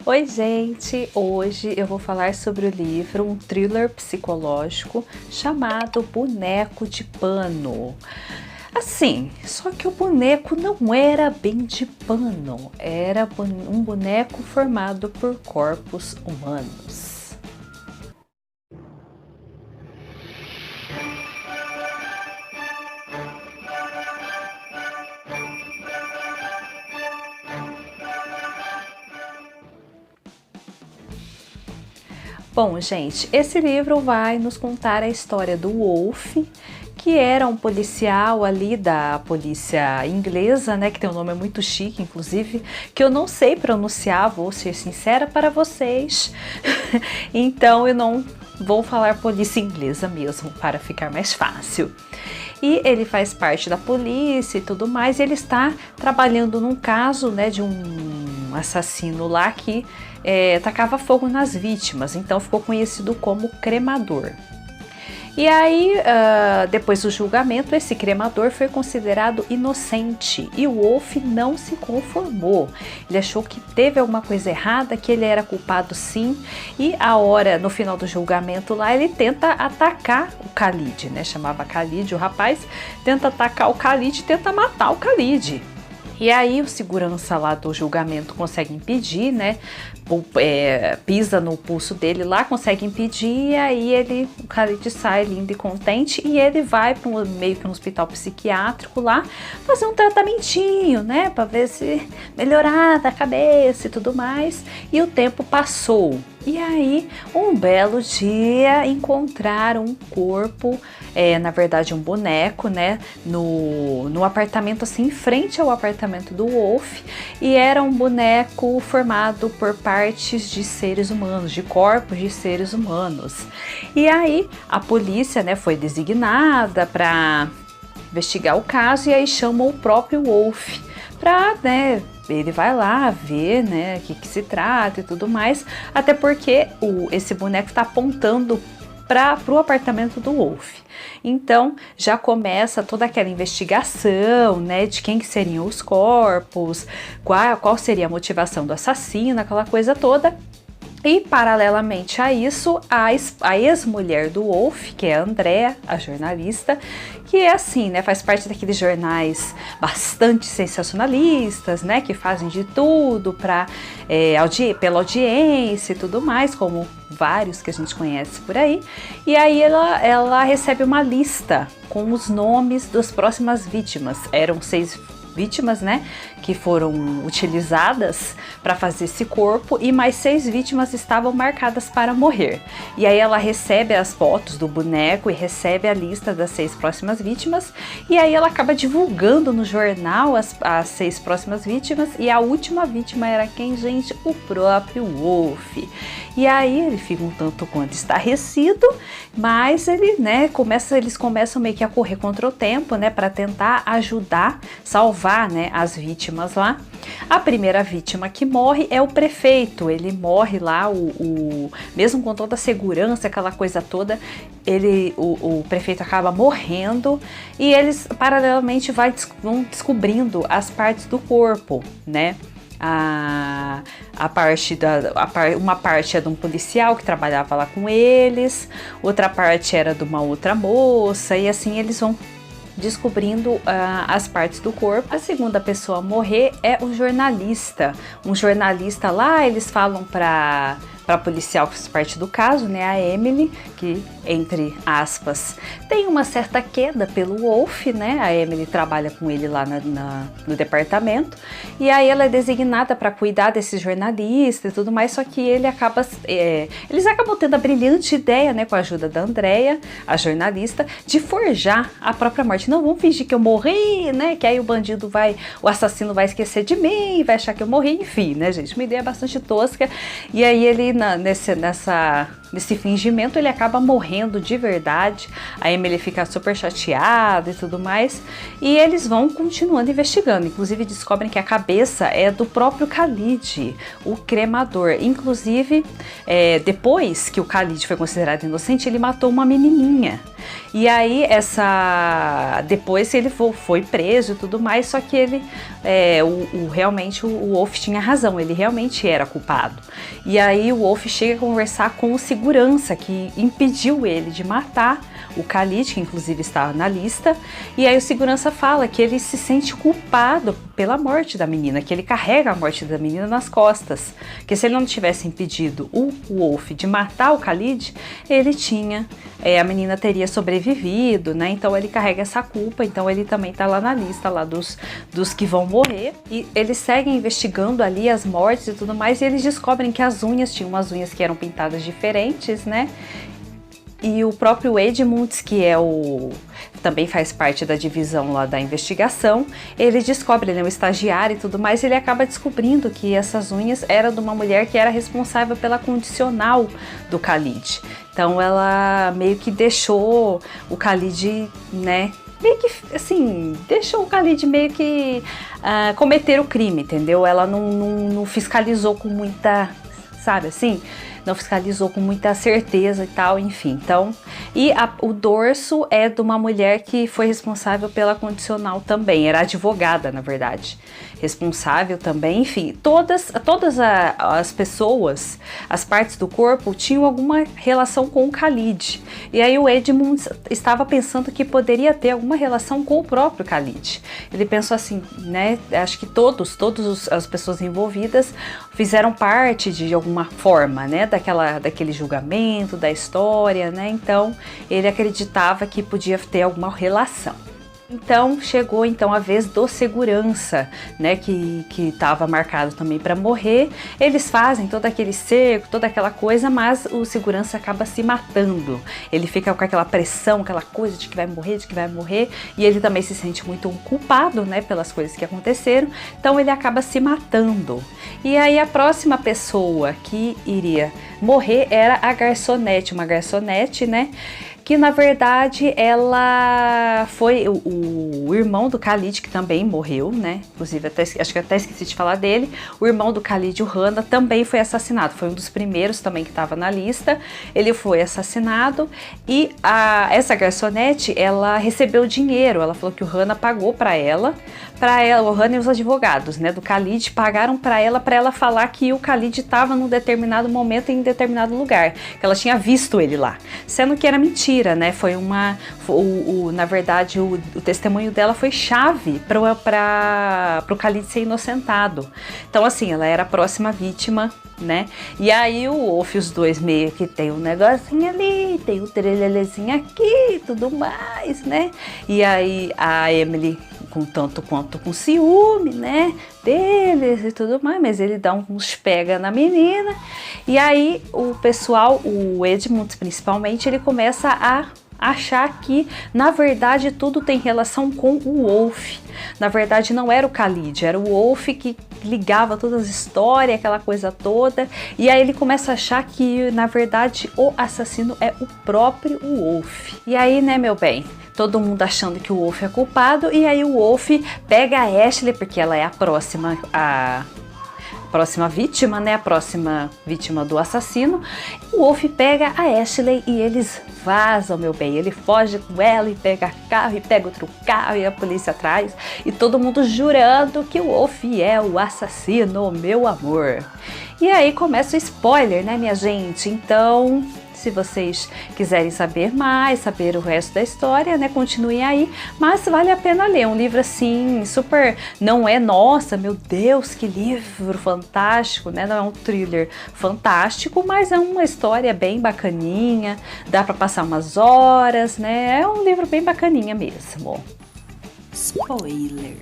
Oi, gente! Hoje eu vou falar sobre o livro, um thriller psicológico chamado Boneco de Pano. Assim, só que o boneco não era bem de pano, era um boneco formado por corpos humanos. Bom, gente, esse livro vai nos contar a história do Wolf, que era um policial ali da polícia inglesa, né, que tem um nome muito chique, inclusive, que eu não sei pronunciar, vou ser sincera para vocês. Então eu não vou falar polícia inglesa mesmo, para ficar mais fácil. E ele faz parte da polícia e tudo mais, e ele está trabalhando num caso, né, de um assassino lá que tacava fogo nas vítimas, então ficou conhecido como cremador. E aí, depois do julgamento, esse cremador foi considerado inocente e o Wolf não se conformou. Ele achou que teve alguma coisa errada, que ele era culpado sim, e no final do julgamento lá, ele tenta atacar o Khalid, né? Chamava Khalid, o rapaz tenta atacar o Khalid, tenta matar o Khalid. E aí o segurança lá do julgamento consegue impedir, né? Pisa no pulso dele lá, consegue impedir, e aí o Khalid sai lindo e contente e ele vai para meio que um hospital psiquiátrico lá fazer um tratamentinho, né? Para ver se melhorar da cabeça e tudo mais. E o tempo passou. E aí, um belo dia, encontraram um corpo, na verdade um boneco, né, no apartamento, assim, em frente ao apartamento do Wolf, e era um boneco formado por partes de seres humanos, de corpos de seres humanos. E aí, a polícia, né, foi designada para investigar o caso, e aí chamou o próprio Wolf para, né, ele vai lá ver, né, o que se trata e tudo mais, até porque esse boneco está apontando para o apartamento do Wolf. Então já começa toda aquela investigação, né, de quem que seriam os corpos, qual seria a motivação do assassino, aquela coisa toda. E paralelamente a isso, a ex-mulher do Wolf, que é a Andrea, a jornalista, que é assim, né, faz parte daqueles jornais bastante sensacionalistas, né, que fazem de tudo pela audiência e tudo mais, como vários que a gente conhece por aí. E aí ela recebe uma lista com os nomes das próximas vítimas. Eram 6 vítimas, né, que foram utilizadas para fazer esse corpo, e mais 6 vítimas estavam marcadas para morrer. E aí ela recebe as fotos do boneco e recebe a lista das 6 próximas vítimas, e aí ela acaba divulgando no jornal as 6 próximas vítimas, e a última vítima era quem, gente? O próprio Wolf. E aí ele fica um tanto quanto estarrecido, mas eles começam meio que a correr contra o tempo, né, para tentar ajudar, salvar, né, as vítimas lá. A primeira vítima que morre é o prefeito. Ele morre lá, mesmo com toda a segurança, aquela coisa toda, o prefeito acaba morrendo, e eles paralelamente vão descobrindo as partes do corpo, né? Uma parte é de um policial que trabalhava lá com eles, outra parte era de uma outra moça, e assim eles vão descobrindo as partes do corpo. A segunda pessoa a morrer é o jornalista. Um jornalista lá, eles falam para policial que faz parte do caso, né, a Emily, que, entre aspas, tem uma certa queda pelo Wolf, né, a Emily trabalha com ele lá no departamento, e aí ela é designada para cuidar desse jornalista e tudo mais, só que eles acabam tendo a brilhante ideia, né, com a ajuda da Andrea, a jornalista, de forjar a própria morte. Não, vamos fingir que eu morri, né, que aí o assassino vai esquecer de mim, vai achar que eu morri, enfim, né, gente, uma ideia bastante tosca. E aí ele, nessa nesse fingimento, ele acaba morrendo de verdade. A Emily fica super chateada e tudo mais. E eles vão continuando investigando. Inclusive descobrem que a cabeça é do próprio Khalid, o cremador. Inclusive, depois que o Khalid foi considerado inocente, ele matou uma menininha. E aí, depois ele foi preso e tudo mais, só que ele, realmente o Wolf tinha razão, ele realmente era culpado. E aí o Wolf chega a conversar com o segurança que impediu ele de matar o Khalid, que inclusive estava na lista, e aí o segurança fala que ele se sente culpado pela morte da menina, que ele carrega a morte da menina nas costas, que se ele não tivesse impedido o Wolf de matar o Khalid, a menina teria sobrevivido, né? Então ele carrega essa culpa, então ele também tá lá na lista lá dos que vão morrer, e eles seguem investigando ali as mortes e tudo mais, e eles descobrem que as unhas, tinham umas unhas que eram pintadas diferentes, né? E o próprio Edmunds, que também faz parte da divisão lá da investigação, ele descobre, ele é um estagiário e tudo mais, ele acaba descobrindo que essas unhas eram de uma mulher que era responsável pela condicional do Khalid. Então ela meio que deixou o Khalid, né, meio que, assim, deixou o Khalid meio que cometer o crime, entendeu? Ela não fiscalizou com muita, sabe assim? Não fiscalizou com muita certeza e tal, enfim. Então, o dorso é de uma mulher que foi responsável pela condicional também, era advogada, na verdade, responsável também, enfim. Todas as pessoas, as partes do corpo tinham alguma relação com o Khalid. E aí o Edmund estava pensando que poderia ter alguma relação com o próprio Khalid. Ele pensou assim, né, acho que todas as pessoas envolvidas fizeram parte de alguma forma, né, daquele julgamento, da história, né? Então ele acreditava que podia ter alguma relação. Então chegou a vez do segurança, né, que estava marcado também para morrer. Eles fazem todo aquele cerco, toda aquela coisa, mas o segurança acaba se matando. Ele fica com aquela pressão, aquela coisa de que vai morrer, e ele também se sente muito culpado, né, pelas coisas que aconteceram. Então ele acaba se matando. E aí a próxima pessoa que iria morrer era a garçonete, uma garçonete, né, que na verdade ela foi o irmão do Khalid, que também morreu, né? Inclusive, acho que até esqueci de falar dele. O irmão do Khalid, o Hannah, também foi assassinado. Foi um dos primeiros também que estava na lista. Ele foi assassinado e essa garçonete, ela recebeu dinheiro. Ela falou que o Hannah pagou para ela, o Hannah e os advogados, né, do Khalid pagaram para ela falar que o Khalid estava num determinado momento em determinado lugar, que ela tinha visto ele lá, sendo que era mentira, né? Foi na verdade o testemunho dela foi chave para o Khalid ser inocentado. Então assim, ela era a próxima vítima, né? E aí o Wolf, os dois meio que tem um negocinho ali, tem um trelelezinho aqui e tudo mais, né? E aí a Emily, com tanto quanto com ciúme, né, deles e tudo mais, mas ele dá uns pega na menina, e aí o pessoal, o Edmund principalmente, ele começa a achar que, na verdade, tudo tem relação com o Wolf. Na verdade, não era o Khalid, era o Wolf que ligava todas as histórias, aquela coisa toda, e aí ele começa a achar que, na verdade, o assassino é o próprio Wolf. E aí, né, meu bem, todo mundo achando que o Wolf é culpado, e aí o Wolf pega a Ashley, porque ela é a próxima vítima, né? A próxima vítima do assassino. O Wolf pega a Ashley e eles vazam, meu bem. Ele foge com ela e pega carro e pega outro carro e a polícia atrás. E todo mundo jurando que o Wolf é o assassino, meu amor. E aí começa o spoiler, né, minha gente? Então, se vocês quiserem saber mais, saber o resto da história, né, continuem aí, mas vale a pena ler, um livro assim, super, não é, nossa, meu Deus, que livro fantástico, né, não é um thriller fantástico, mas é uma história bem bacaninha, dá pra passar umas horas, né, é um livro bem bacaninha mesmo. Spoiler.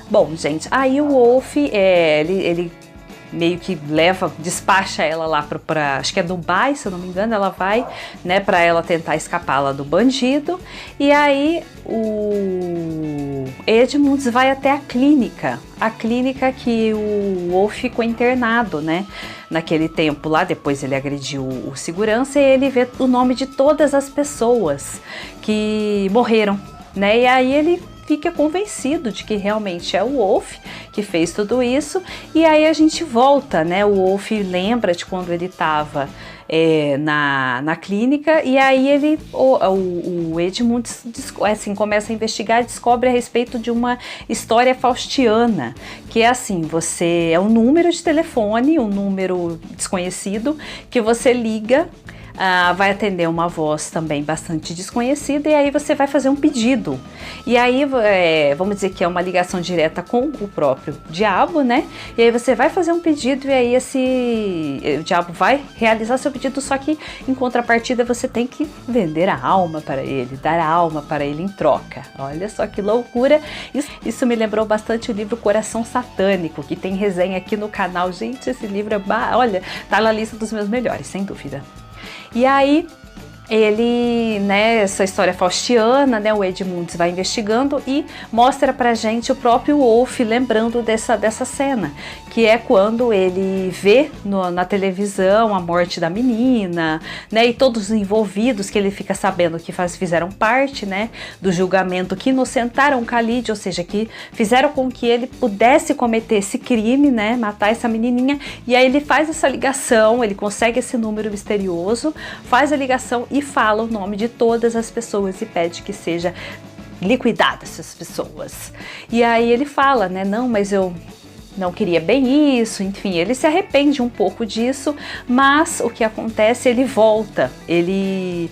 Bom, gente, aí o Wolf, ele meio que despacha ela lá para, acho que é Dubai, se eu não me engano, ela vai, né, para ela tentar escapar lá do bandido. E aí o Edmunds vai até a clínica que o Wolf ficou internado, né, naquele tempo lá. Depois ele agrediu o segurança e ele vê o nome de todas as pessoas que morreram, né, e aí ele fica convencido de que realmente é o Wolf que fez tudo isso. E aí a gente volta, né? O Wolf lembra de quando ele estava na clínica, e aí o Edmund assim, começa a investigar e descobre a respeito de uma história faustiana, que é assim, é um número de telefone, um número desconhecido, que você liga, vai atender uma voz também bastante desconhecida, e aí você vai fazer um pedido. E aí, vamos dizer que é uma ligação direta com o próprio diabo, né? E aí você vai fazer um pedido, e aí o diabo vai realizar seu pedido, só que em contrapartida você tem que vender a alma para ele, dar a alma para ele em troca. Olha só que loucura! Isso me lembrou bastante o livro Coração Satânico, que tem resenha aqui no canal. Gente, esse livro olha, tá na lista dos meus melhores, sem dúvida. E aí ele, né, essa história faustiana, né, o Edmunds vai investigando e mostra pra gente o próprio Wolf lembrando dessa cena, que é quando ele vê na televisão a morte da menina, né, e todos os envolvidos, que ele fica sabendo que fizeram parte, né, do julgamento, que inocentaram Khalid, ou seja, que fizeram com que ele pudesse cometer esse crime, né, matar essa menininha. E aí ele faz essa ligação, ele consegue esse número misterioso, faz a ligação e fala o nome de todas as pessoas e pede que seja liquidada essas pessoas. E aí ele fala, né, não, mas eu não queria bem isso, enfim, ele se arrepende um pouco disso, mas o que acontece, ele volta, ele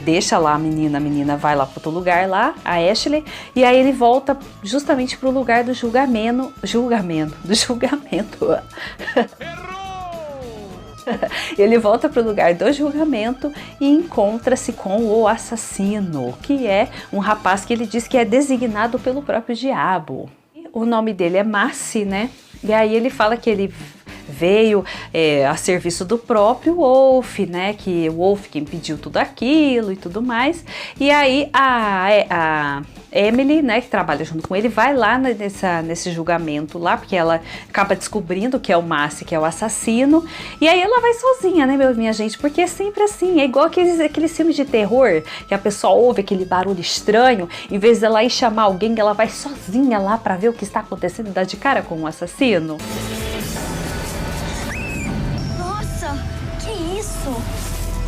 deixa lá a menina vai lá para outro lugar lá, a Ashley, e aí ele volta justamente para o lugar do julgamento. Ele volta para o lugar do julgamento e encontra-se com o assassino, que é um rapaz que ele diz que é designado pelo próprio diabo. O nome dele é Massi, né? E aí ele fala que ele veio a serviço do próprio Wolf, né? Que o Wolf quem pediu tudo aquilo e tudo mais. E aí a Emily, né, que trabalha junto com ele, vai lá nesse julgamento lá, porque ela acaba descobrindo que é o Massi, que é o assassino. E aí ela vai sozinha, né, minha gente? Porque é sempre assim, é igual aqueles filmes de terror, que a pessoa ouve aquele barulho estranho, em vez dela ir chamar alguém, ela vai sozinha lá pra ver o que está acontecendo e dar de cara com o assassino.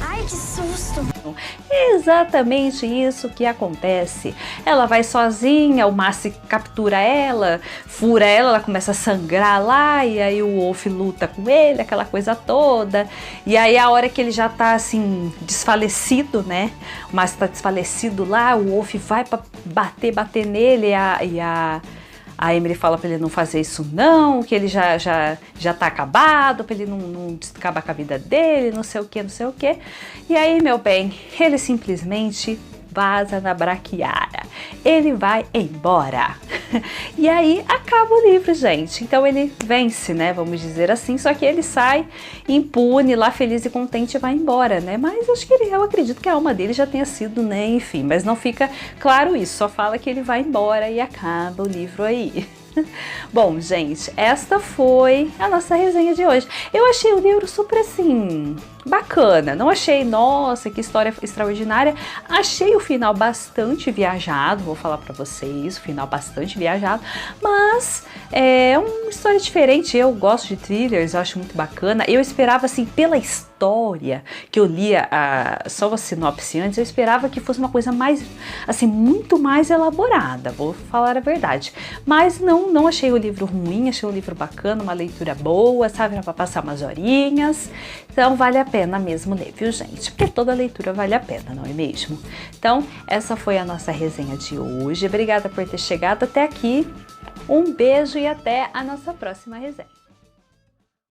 Ai, que susto! É exatamente isso que acontece. Ela vai sozinha, o Massi captura ela, fura ela começa a sangrar lá, e aí o Wolf luta com ele, aquela coisa toda. E aí a hora que ele já tá assim, desfalecido, né? O Massi tá desfalecido lá, o Wolf vai pra bater nele, e a Emily fala pra ele não fazer isso não, que ele já tá acabado, pra ele não acabar com a vida dele, não sei o que. E aí, meu bem, ele simplesmente vaza na braquiara. Ele vai embora. E aí acaba o livro, gente. Então ele vence, né? Vamos dizer assim. Só que ele sai impune, lá feliz e contente, e vai embora, né? Mas eu acredito que a alma dele já tenha sido, né? Enfim, mas não fica claro isso. Só fala que ele vai embora e acaba o livro aí. Bom, gente, esta foi a nossa resenha de hoje. Eu achei o livro super assim, bacana. Não achei, nossa, que história extraordinária. Achei o final bastante viajado, vou falar pra vocês, o final bastante viajado, mas é uma história diferente. Eu gosto de thrillers, eu acho muito bacana. Eu esperava, assim, pela história que eu lia só a sinopse antes, eu esperava que fosse uma coisa mais, assim, muito mais elaborada, vou falar a verdade. Mas não achei o livro ruim, achei o livro bacana, uma leitura boa, sabe, para passar umas horinhas. Então vale a pena mesmo ler, viu, gente? Porque toda leitura vale a pena, não é mesmo? Então, essa foi a nossa resenha de hoje. Obrigada por ter chegado até aqui. Um beijo e até a nossa próxima resenha.